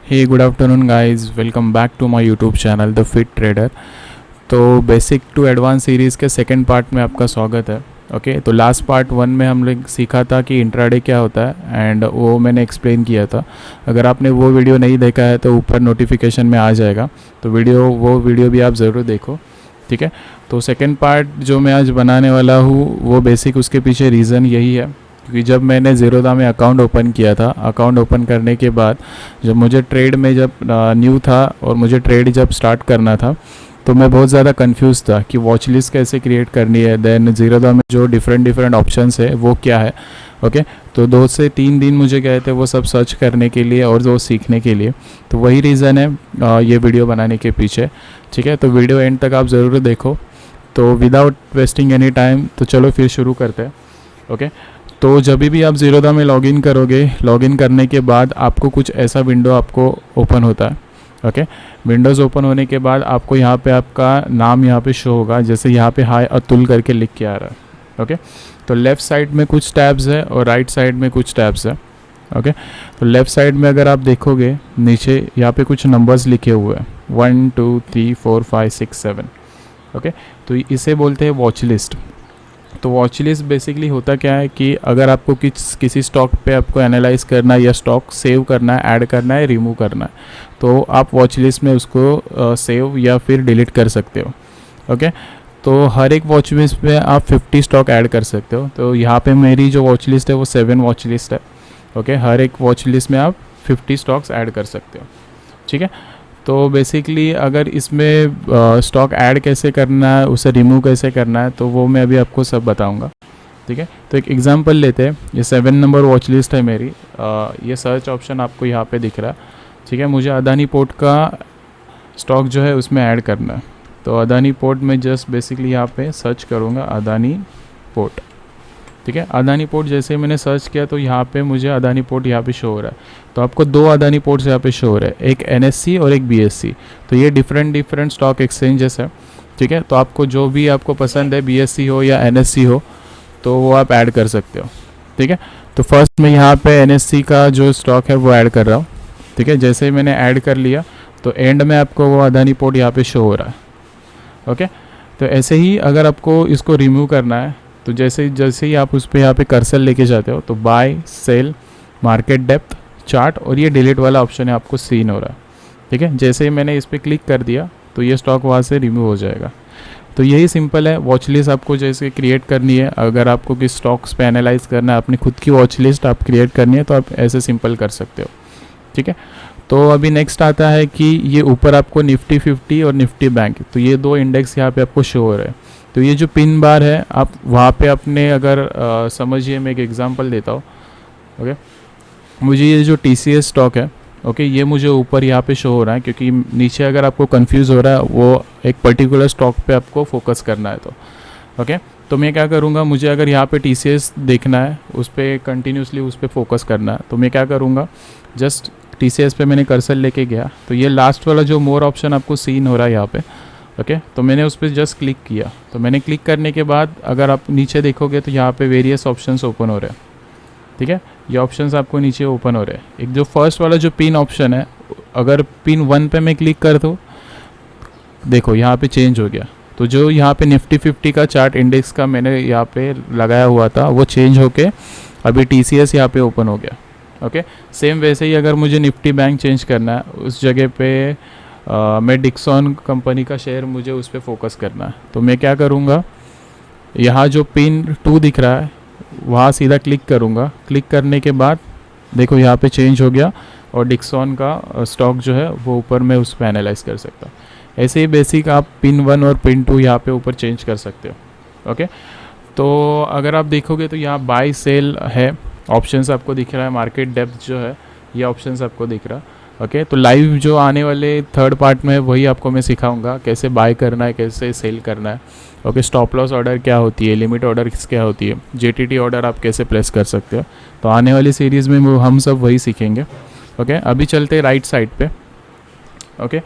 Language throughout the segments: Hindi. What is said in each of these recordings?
Hey good afternoon guys, welcome back to my YouTube channel the fit trader. तो बेसिक टू एडवांस सीरीज़ के सेकंड पार्ट में आपका स्वागत है। ओके तो लास्ट पार्ट 1 में हम लोग सीखा था कि इंट्राडे क्या होता है एंड वो मैंने एक्सप्लेन किया था। अगर आपने वो वीडियो नहीं देखा है तो ऊपर नोटिफिकेशन में आ जाएगा, तो वो वीडियो भी आप ज़रूर देखो। ठीक है, तो सेकंड पार्ट जो मैं आज बनाने वाला हूँ वो बेसिक उसके पीछे रीज़न यही है क्योंकि जब मैंने ज़ीरोधा में अकाउंट ओपन किया था, अकाउंट ओपन करने के बाद जब मुझे ट्रेड में जब न्यू था और मुझे ट्रेड जब स्टार्ट करना था तो मैं बहुत ज़्यादा कंफ्यूज था कि वॉच लिस्ट कैसे क्रिएट करनी है। देन ज़ीरोधा में जो डिफरेंट ऑप्शंस है वो क्या है। ओके तो 2 से 3 दिन मुझे गए थे वो सब सर्च करने के लिए और वो सीखने के लिए। तो वही रीज़न है ये वीडियो बनाने के पीछे। ठीक है, तो वीडियो एंड तक आप ज़रूर देखो। तो विदाउट वेस्टिंग एनी टाइम तो चलो फिर शुरू करते हैं। ओके तो जब भी आप ज़ीरोधा में लॉगिन करोगे, लॉगिन करने के बाद आपको कुछ ऐसा विंडो आपको ओपन होता है। ओके विंडोज़ ओपन होने के बाद आपको यहाँ पे आपका नाम यहाँ पे शो होगा, जैसे यहाँ पे हाय अतुल करके लिख के आ रहा है। ओके तो लेफ़्ट साइड में कुछ टैब्स है और राइट साइड में कुछ टैब्स है। ओके तो लेफ़्ट साइड में अगर आप देखोगे नीचे यहाँ पे कुछ नंबर्स लिखे हुए हैं 1 2 3 4 5 6 7। ओके तो इसे बोलते हैं वॉच लिस्ट। तो वॉच लिस्ट बेसिकली होता क्या है कि अगर आपको किसी स्टॉक पे आपको एनालाइज करना है या स्टॉक सेव करना है, ऐड करना है, रिमूव करना है, तो आप वॉच लिस्ट में उसको सेव या फिर डिलीट कर सकते हो। ओके तो हर एक वॉच लिस्ट में आप 50 स्टॉक ऐड कर सकते हो। तो यहाँ पे मेरी जो वॉच लिस्ट है वो 7 वॉच लिस्ट है। ओके हर एक वॉच लिस्ट में आप 50 स्टॉक्स ऐड कर सकते हो। ठीक है, तो बेसिकली अगर इसमें स्टॉक ऐड कैसे करना है, उसे रिमूव कैसे करना है, तो वो मैं अभी आपको सब बताऊंगा। ठीक है, तो एक एग्जांपल लेते हैं। ये 7 नंबर वॉच लिस्ट है मेरी। ये सर्च ऑप्शन आपको यहाँ पे दिख रहा है। ठीक है, मुझे अदानी पोर्ट का स्टॉक जो है उसमें ऐड करना है। तो अदानी पोर्ट में जस्ट बेसिकली यहाँ पे सर्च करूँगा अदानी पोर्ट। ठीक है, अदानी पोर्ट जैसे मैंने सर्च किया तो यहाँ पे मुझे अदानी पोर्ट यहाँ पे शो हो रहा है। तो आपको 2 अदानी पोर्ट्स यहाँ पे शो हो रहे हैं, एक NSE और एक BSE। तो ये डिफरेंट स्टॉक एक्सचेंजेस है। ठीक है, तो आपको जो भी आपको पसंद है, BSE हो या NSE हो, तो वो आप ऐड कर सकते हो। ठीक है, तो फर्स्ट में यहाँ पे NSE का जो स्टॉक है वो ऐड कर रहा हूँ। ठीक है, जैसे ही मैंने ऐड कर लिया तो एंड में आपको वो अदानी पोर्ट यहाँ पे शो हो रहा है। ओके तो ऐसे ही अगर आपको इसको रिमूव करना है तो जैसे ही आप उस पर यहाँ पे कर्सर लेके जाते हो तो buy, sell, market depth, chart और ये डिलीट वाला ऑप्शन है आपको सीन हो रहा है। ठीक है, जैसे ही मैंने इस पर क्लिक कर दिया तो ये स्टॉक वहाँ से रिमूव हो जाएगा। तो यही सिंपल है। वॉच लिस्ट आपको जैसे क्रिएट करनी है, अगर आपको किस स्टॉक्स पे एनालाइज करना है, अपनी खुद की वॉच लिस्ट आप क्रिएट करनी है तो आप ऐसे सिंपल कर सकते हो। ठीक है, तो अभी नेक्स्ट आता है कि ये ऊपर आपको निफ्टी 50 और निफ्टी बैंक, तो ये 2 इंडेक्स यहाँ पे आपको शो हो रहे हैं। तो ये जो पिन बार है आप वहाँ पे अपने अगर समझिए, मैं एक एग्जांपल देता हूँ। ओके मुझे ये जो TCS स्टॉक है, ओके ये मुझे ऊपर यहाँ पे शो हो रहा है क्योंकि नीचे अगर आपको कंफ्यूज हो रहा है वो एक पर्टिकुलर स्टॉक पे आपको फोकस करना है। तो ओके तो मैं क्या करूँगा, मुझे अगर यहाँ पे TCS देखना है, उस पर कंटिन्यूसली उस पर फोकस करना है, तो मैं क्या करूँगा, जस्ट TCS पे मैंने कर्सर लेके गया तो ये लास्ट वाला जो मोर ऑप्शन आपको सीन हो रहा है यहाँ पे। ओके तो मैंने उस पर जस्ट क्लिक किया। तो मैंने क्लिक करने के बाद अगर आप नीचे देखोगे तो यहाँ पे वेरियस ऑप्शंस ओपन हो रहे हैं। ठीक है, ये ऑप्शंस आपको नीचे ओपन हो रहे हैं। एक जो फर्स्ट वाला जो पिन ऑप्शन है, अगर पिन 1 पे मैं क्लिक कर दूँ, देखो यहाँ पे चेंज हो गया। तो जो यहाँ पे निफ्टी 50 का चार्ट इंडेक्स का मैंने यहाँ पे लगाया हुआ था वो चेंज होके अभी TCS यहाँ पे ओपन हो गया। ओके सेम वैसे ही अगर मुझे निफ्टी बैंक चेंज करना है, उस जगह पे मैं डिक्सन कंपनी का शेयर मुझे उस पर फोकस करना है, तो मैं क्या करूँगा, यहाँ जो पिन 2 दिख रहा है वहाँ सीधा क्लिक करूँगा। क्लिक करने के बाद देखो यहाँ पे चेंज हो गया और डिक्सन का स्टॉक जो है वो ऊपर मैं उस पर एनालाइज कर सकता हूँ। ऐसे ही बेसिक आप पिन 1 और पिन 2 यहाँ पे ऊपर चेंज कर सकते हो। ओके तो अगर आप देखोगे तो यहाँ बाय सेल है, ऑप्शंस आपको दिख रहा है, मार्केट डेप्थ जो है ये ऑप्शंस आपको दिख रहा है। ओके तो लाइव जो आने वाले थर्ड पार्ट में वही आपको मैं सिखाऊंगा, कैसे बाय करना है, कैसे सेल करना है। ओके स्टॉप लॉस ऑर्डर क्या होती है, लिमिट ऑर्डर क्या होती है, JTT ऑर्डर आप कैसे प्लेस कर सकते हो। तो आने वाली सीरीज़ में हम सब वही सीखेंगे। ओके अभी चलते राइट साइड पे। ओके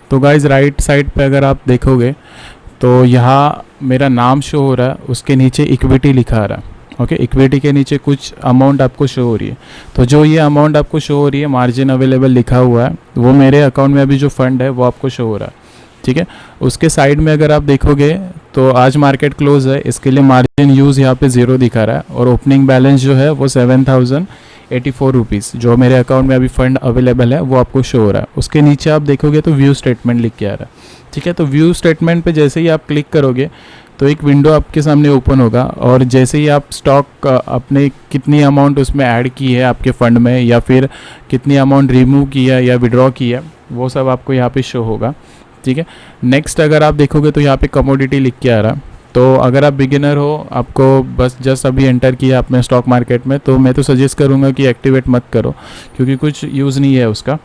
तो गाइज राइट साइड पे अगर आप देखोगे तो यहाँ मेरा नाम शो हो रहा है, उसके नीचे इक्विटी लिखा आ रहा है। ओके, इक्विटी के नीचे कुछ अमाउंट आपको शो हो रही है, तो जो ये अमाउंट आपको शो हो रही है मार्जिन अवेलेबल लिखा हुआ है, वो मेरे अकाउंट में अभी जो फंड है वो आपको शो हो रहा है। ठीक है, उसके साइड में अगर आप देखोगे तो आज मार्केट क्लोज है, इसके लिए मार्जिन यूज़ यहाँ पे 0 दिखा रहा है, और ओपनिंग बैलेंस जो है वो 7084 रुपीज़ जो मेरे अकाउंट में अभी फंड अवेलेबल है वो आपको शो हो रहा है। उसके नीचे आप देखोगे तो व्यू स्टेटमेंट लिख के आ रहा है। ठीक है, तो व्यू स्टेटमेंट पे जैसे ही आप क्लिक करोगे तो एक विंडो आपके सामने ओपन होगा, और जैसे ही आप स्टॉक अपने कितनी अमाउंट उसमें ऐड की है आपके फ़ंड में, या फिर कितनी अमाउंट रिमूव की है या विड्रॉ की है, वो सब आपको यहाँ पे शो होगा। ठीक है, नेक्स्ट अगर आप देखोगे तो यहाँ पे कमोडिटी लिख के आ रहा, तो अगर आप बिगिनर हो, आपको बस जस्ट अभी एंटर किया आपने स्टॉक मार्केट में, तो मैं तो सजेस्ट करूँगा कि एक्टिवेट मत करो, क्योंकि कुछ यूज़ नहीं है उसका।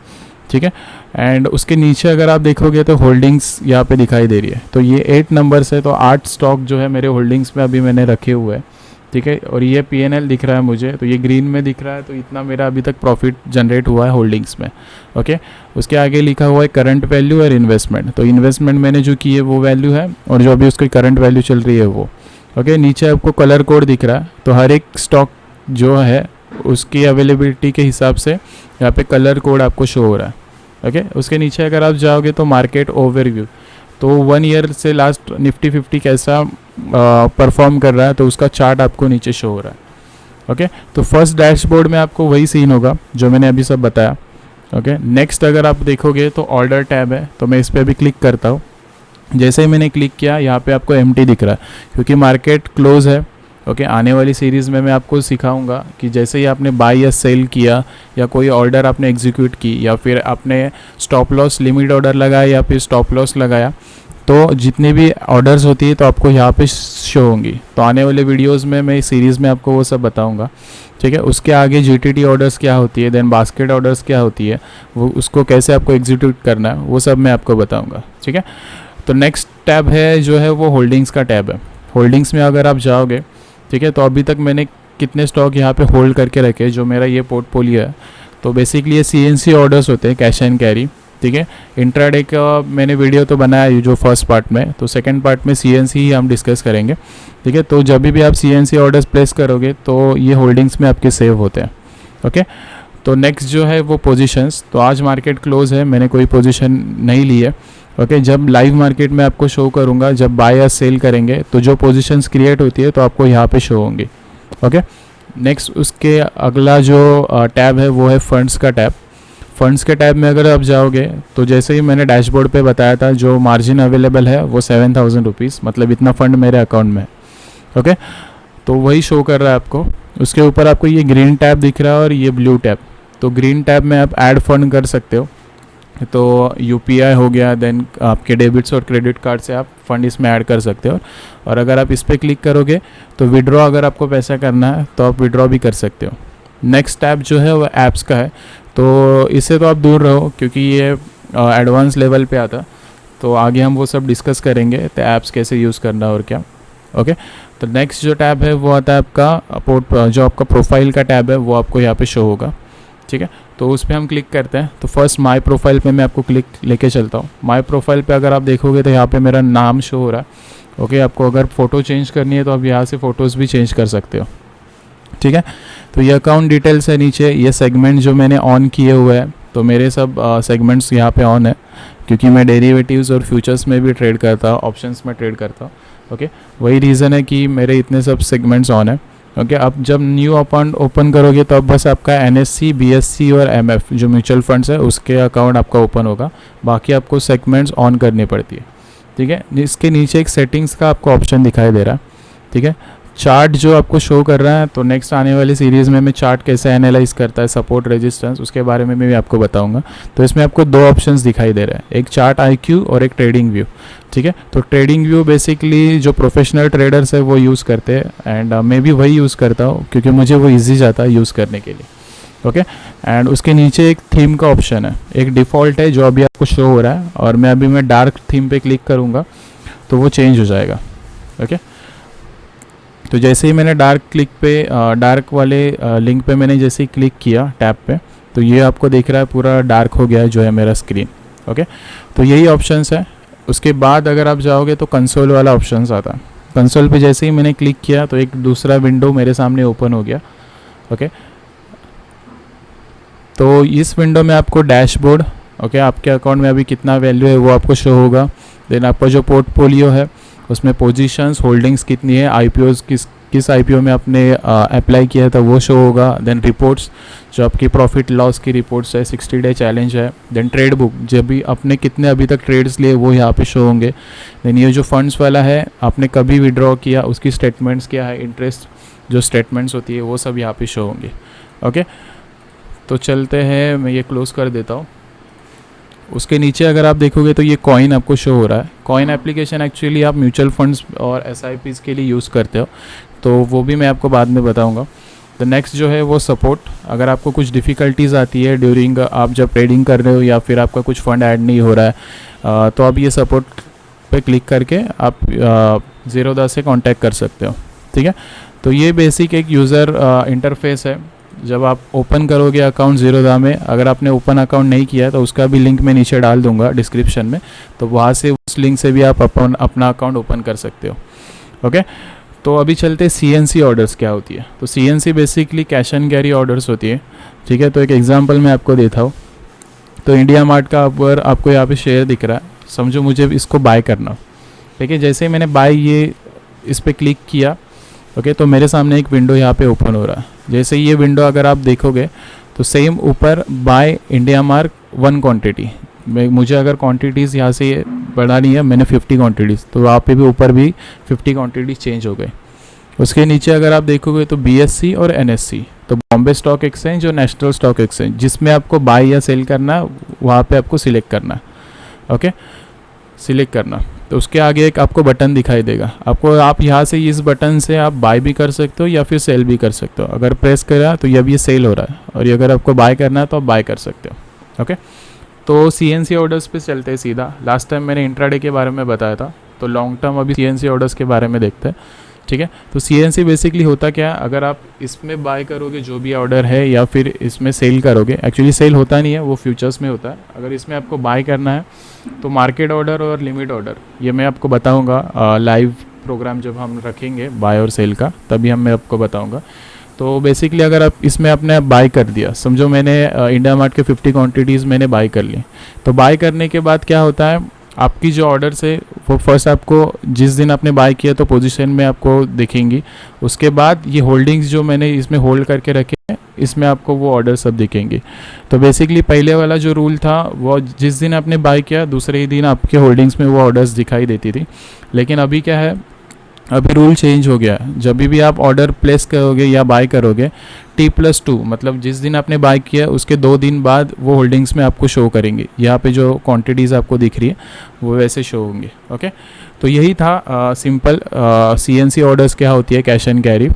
ठीक है, एंड उसके नीचे अगर आप देखोगे तो होल्डिंग्स यहाँ पे दिखाई दे रही है, तो ये 8 नंबर्स है, तो 8 स्टॉक जो है मेरे होल्डिंग्स में अभी मैंने रखे हुए हैं। ठीक है, और ये PNL दिख रहा है मुझे, तो ये ग्रीन में दिख रहा है, तो इतना मेरा अभी तक प्रॉफिट जनरेट हुआ है होल्डिंग्स में। ओके, उसके आगे लिखा हुआ है करंट वैल्यू और इन्वेस्टमेंट, तो इन्वेस्टमेंट मैंने जो की है वो वैल्यू है, और जो अभी उसकी करंट वैल्यू चल रही है वो। ओके, नीचे आपको कलर कोड दिख रहा है, तो हर एक स्टॉक जो है उसकी अवेलेबिलिटी के हिसाब से यहाँ पे कलर कोड आपको शो हो रहा है। ओके, उसके नीचे अगर आप जाओगे तो मार्केट ओवरव्यू, तो 1 ईयर से लास्ट निफ्टी 50 कैसा परफॉर्म कर रहा है, तो उसका चार्ट आपको नीचे शो हो रहा है। ओके, तो फर्स्ट डैशबोर्ड में आपको वही सीन होगा जो मैंने अभी सब बताया। ओके, नेक्स्ट अगर आप देखोगे तो ऑर्डर टैब है, तो मैं इस पर भी क्लिक करता हूँ। जैसे ही मैंने क्लिक किया यहाँ पे आपको एम्प्टी दिख रहा है, क्योंकि मार्केट क्लोज है। ओके, आने वाली सीरीज़ में मैं आपको सिखाऊंगा कि जैसे ही आपने बाई या सेल किया, या कोई ऑर्डर आपने एग्जीक्यूट की, या फिर आपने स्टॉप लॉस लिमिट ऑर्डर लगाया या फिर स्टॉप लॉस लगाया, तो जितनी भी ऑर्डर्स होती है तो आपको यहाँ पे शो होंगी। तो आने वाले वीडियोस में मैं इस सीरीज़ में आपको वो सब बताऊंगा। ठीक है, उसके आगे GTT ऑर्डर्स क्या होती है, देन बास्केट ऑर्डर्स क्या होती है, वो उसको कैसे आपको एग्जीक्यूट करना है, वो सब मैं आपको बताऊँगा। ठीक है, तो नेक्स्ट टैब है जो है वो होल्डिंग्स का टैब है। होल्डिंग्स में अगर आप जाओगे, ठीक है, तो अभी तक मैंने कितने स्टॉक यहाँ पे होल्ड करके रखे, जो मेरा ये पोर्टफोलियो है, तो बेसिकली ये CNC ऑर्डर्स होते हैं, कैश एंड कैरी। ठीक है, इंट्राडे का मैंने वीडियो तो बनाया जो फर्स्ट पार्ट में, तो सेकंड पार्ट में CNC ही हम डिस्कस करेंगे। ठीक है, तो जब भी आप CNC ऑर्डर्स प्लेस करोगे तो ये होल्डिंग्स में आपके सेव होते हैं। ओके, तो नेक्स्ट जो है वो पोजीशंस, तो आज मार्केट क्लोज है, मैंने कोई पोजीशन नहीं ली है। ओके, जब लाइव मार्केट में आपको शो करूँगा, जब बाय या सेल करेंगे तो जो पोजीशंस क्रिएट होती है तो आपको यहाँ पे शो होंगी। ओके, नेक्स्ट उसके अगला जो टैब है वो है फंड्स का टैब। फंड्स के टैब में अगर आप जाओगे तो जैसे ही मैंने डैशबोर्ड पे बताया था, जो मार्जिन अवेलेबल है वो 7000 रुपीज़, मतलब इतना फ़ंड मेरे अकाउंट में है। ओके, तो वही शो कर रहा है आपको। उसके ऊपर आपको ये ग्रीन टैब दिख रहा है और ये ब्लू टैब। तो ग्रीन टैब में आप ऐड फंड कर सकते हो, तो UPI हो गया, देन आपके डेबिट्स और क्रेडिट कार्ड से आप फंड इसमें ऐड कर सकते हो। और अगर आप इस पर क्लिक करोगे तो विड्रॉ, अगर आपको पैसा करना है तो आप विड्रॉ भी कर सकते हो। नेक्स्ट टैब जो है वो ऐप्स का है, तो इससे तो आप दूर रहो क्योंकि ये एडवांस लेवल पे आता, तो आगे हम वो सब डिस्कस करेंगे, तो ऐप्स कैसे यूज़ करना और क्या। ओके, तो नेक्स्ट जो टैब है वो आता है आपका जो आपका प्रोफाइल का टैब है, वो आपको यहाँ पे शो होगा। ठीक है, तो उस पर हम क्लिक करते हैं। तो फर्स्ट माई प्रोफाइल पे मैं आपको क्लिक लेके चलता हूँ। माई प्रोफाइल पे अगर आप देखोगे तो यहाँ पे मेरा नाम शो हो रहा है। ओके, आपको अगर फ़ोटो चेंज करनी है तो आप यहाँ से फ़ोटोज़ भी चेंज कर सकते हो। ठीक है, तो ये अकाउंट डिटेल्स है नीचे, ये सेगमेंट जो मैंने ऑन किए हुए हैं, तो मेरे सब सेगमेंट्स यहाँ पे ऑन है, क्योंकि मैं डेरिवेटिव्स और फ्यूचर्स में भी ट्रेड करता हूँ, ऑप्शंस में ट्रेड करता हूँ। ओके, वही रीज़न है कि मेरे इतने सब सेगमेंट्स ऑन है। ओके, अब जब न्यू अकाउंट ओपन करोगे तो अब बस आपका NSE, BSE और MF जो म्यूचुअल फंड्स है उसके अकाउंट आपका ओपन होगा, बाकी आपको सेगमेंट्स ऑन करनी पड़ती है। ठीक है, इसके नीचे एक सेटिंग्स का आपको ऑप्शन दिखाई दे रहा है। ठीक है, चार्ट जो आपको शो कर रहा है, तो नेक्स्ट आने वाली सीरीज़ में मैं चार्ट कैसे एनालाइज करता है, सपोर्ट रेजिस्टेंस, उसके बारे में भी आपको बताऊंगा। तो इसमें आपको 2 ऑप्शंस दिखाई दे रहे हैं, एक चार्ट IQ और एक ट्रेडिंग व्यू। ठीक है, तो ट्रेडिंग व्यू बेसिकली जो प्रोफेशनल ट्रेडर्स है वो यूज़ करते हैं, एंड मैं भी वही यूज़ करता हूँ क्योंकि मुझे वो ईजी जाता है यूज़ करने के लिए। ओके, एंड उसके नीचे एक थीम का ऑप्शन है, एक डिफ़ॉल्ट है जो अभी आपको शो हो रहा है, और मैं डार्क थीम पे क्लिक करूँगा तो वो चेंज हो जाएगा। ओके, तो जैसे ही मैंने डार्क वाले लिंक पे मैंने जैसे ही क्लिक किया टैब पे, तो ये आपको दिख रहा है पूरा डार्क हो गया है जो है मेरा स्क्रीन। ओके, तो यही ऑप्शंस है। उसके बाद अगर आप जाओगे तो कंसोल वाला ऑप्शंस आता है। कंसोल पे जैसे ही मैंने क्लिक किया तो एक दूसरा विंडो मेरे सामने ओपन हो गया। ओके, तो इस विंडो में आपको डैशबोर्ड, ओके, आपके अकाउंट में अभी कितना वैल्यू है वो आपको शो होगा। देन आपका जो पोर्टफोलियो है उसमें पोजीशंस, होल्डिंग्स कितनी है, आईपीओज किस आईपीओ में आपने अप्लाई किया था वो शो होगा। देन रिपोर्ट्स, जो आपकी प्रॉफिट लॉस की रिपोर्ट्स है, 60 डे चैलेंज है। देन ट्रेड बुक, जब भी आपने कितने अभी तक ट्रेड्स लिए वो यहाँ पे शो होंगे। देन ये जो फंड्स वाला है, आपने कभी विड्रॉ किया उसकी स्टेटमेंट्स क्या है, इंटरेस्ट जो स्टेटमेंट्स होती है वो सब यहाँ पे शो होंगे। ओके, तो चलते हैं, मैं ये क्लोज़ कर देता हूँ। उसके नीचे अगर आप देखोगे तो ये कॉइन आपको शो हो रहा है। कॉइन एप्लीकेशन एक्चुअली आप म्यूचुअल फंड्स और एसआईपीज़ के लिए यूज़ करते हो, तो वो भी मैं आपको बाद में बताऊंगा। द नेक्स्ट जो है वो सपोर्ट, अगर आपको कुछ डिफ़िकल्टीज़ आती है ड्यूरिंग आप जब ट्रेडिंग कर रहे हो या फिर आपका कुछ फंड ऐड नहीं हो रहा है, तो आप ये सपोर्ट पे क्लिक करके आप ज़ीरोधा से कांटेक्ट कर सकते हो। ठीक है, तो ये बेसिक एक यूज़र इंटरफेस है। जब आप ओपन करोगे अकाउंट ज़ीरोधा में, अगर आपने ओपन अकाउंट नहीं किया है तो उसका भी लिंक मैं नीचे डाल दूंगा डिस्क्रिप्शन में, तो वहाँ से उस लिंक से भी आप अपना अकाउंट ओपन कर सकते हो। ओके, तो अभी चलते CNC ऑर्डर्स क्या होती है। तो CNC basically cash and carry orders होती है। ठीक है, तो एक एग्जांपल मैं आपको देता हूँ। तो इंडिया मार्ट का अगर आपको यहाँ पे शेयर दिख रहा है, समझो मुझे इसको बाय करना। ठीक है, जैसे ही मैंने बाय ये इस पर क्लिक किया, ओके, तो मेरे सामने एक विंडो यहाँ पे ओपन हो रहा है। जैसे ये विंडो अगर आप देखोगे तो सेम ऊपर बाय इंडिया मार्क 1 क्वांटिटी, मुझे अगर क्वांटिटीज़ यहाँ से बढ़ानी है, मैंने 50 क्वांटिटीज़, तो वहाँ पे भी ऊपर भी 50 क्वांटिटीज़ चेंज हो गए। उसके नीचे अगर आप देखोगे तो BSE और NSE, तो बॉम्बे स्टॉक एक्सचेंज और नेशनल स्टॉक एक्सचेंज, जिसमें आपको बाय या सेल करना है वहाँ पे आपको सिलेक्ट करना है। ओके, सिलेक्ट करना, तो उसके आगे एक आपको बटन दिखाई देगा। आप यहाँ से इस बटन से आप बाय भी कर सकते हो या फिर सेल भी कर सकते हो। अगर प्रेस करा तो अब ये सेल हो रहा है, और ये अगर आपको बाय करना है तो आप बाय कर सकते हो। ओके, तो CNC ऑर्डर्स पे चलते हैं सीधा। लास्ट टाइम मैंने इंट्राडे के बारे में बताया था, तो लॉन्ग टर्म अभी CNC ऑर्डर्स के बारे में देखते हैं। ठीक है, तो CNC बेसिकली होता क्या है, अगर आप इसमें बाय करोगे जो भी ऑर्डर है या फिर इसमें सेल करोगे, एक्चुअली सेल होता नहीं है, वो फ्यूचर्स में होता है। अगर इसमें आपको बाय करना है तो मार्केट ऑर्डर और लिमिट ऑर्डर ये मैं आपको बताऊंगा लाइव प्रोग्राम जब हम रखेंगे बाय और सेल का, तभी मैं आपको बताऊंगा। तो बेसिकली अगर आप इसमें आपने बाय कर दिया, समझो मैंने इंडिया मार्ट के 50 क्वांटिटीज़ मैंने बाय कर ली, तो बाय करने के बाद क्या होता है, आपकी जो ऑर्डर्स है वो फर्स्ट आपको जिस दिन आपने बाय किया तो पोजीशन में आपको दिखेंगी। उसके बाद ये होल्डिंग्स जो मैंने इसमें होल्ड करके रखे हैं, इसमें आपको वो ऑर्डर सब दिखेंगे। तो बेसिकली पहले वाला जो रूल था वो जिस दिन आपने बाय किया दूसरे ही दिन आपके होल्डिंग्स में वो ऑर्डर्स दिखाई देती थी। लेकिन अभी क्या है, अभी रूल चेंज हो गया है। जब भी आप ऑर्डर प्लेस करोगे या बाय करोगे, T+2 मतलब जिस दिन आपने बाय किया उसके 2 दिन बाद वो होल्डिंग्स में आपको शो करेंगे। यहाँ पे जो क्वांटिटीज़ आपको दिख रही है वो वैसे शो होंगे। ओके, तो यही था सिंपल CNC ऑर्डर्स क्या होती है, कैश एंड कैरी।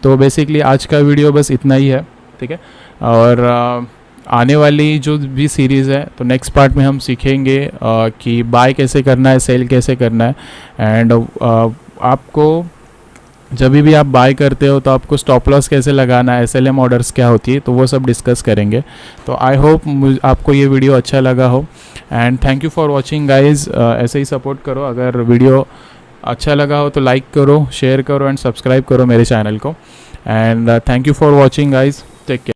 तो बेसिकली आज का वीडियो बस इतना ही है। ठीक है, और आने वाली जो भी सीरीज़ है तो नेक्स्ट पार्ट में हम सीखेंगे कि बाय कैसे करना है, सेल कैसे करना है, एंड आपको जब भी आप बाय करते हो तो आपको स्टॉप लॉस कैसे लगाना है, SLM ऑर्डर्स क्या होती है, तो वो सब डिस्कस करेंगे। तो आई होप आपको ये वीडियो अच्छा लगा हो, and thank you for watching guys. ऐसे ही सपोर्ट करो, अगर वीडियो अच्छा लगा हो तो लाइक करो, शेयर करो एंड सब्सक्राइब करो मेरे चैनल को, and thank you for watching guys, take care.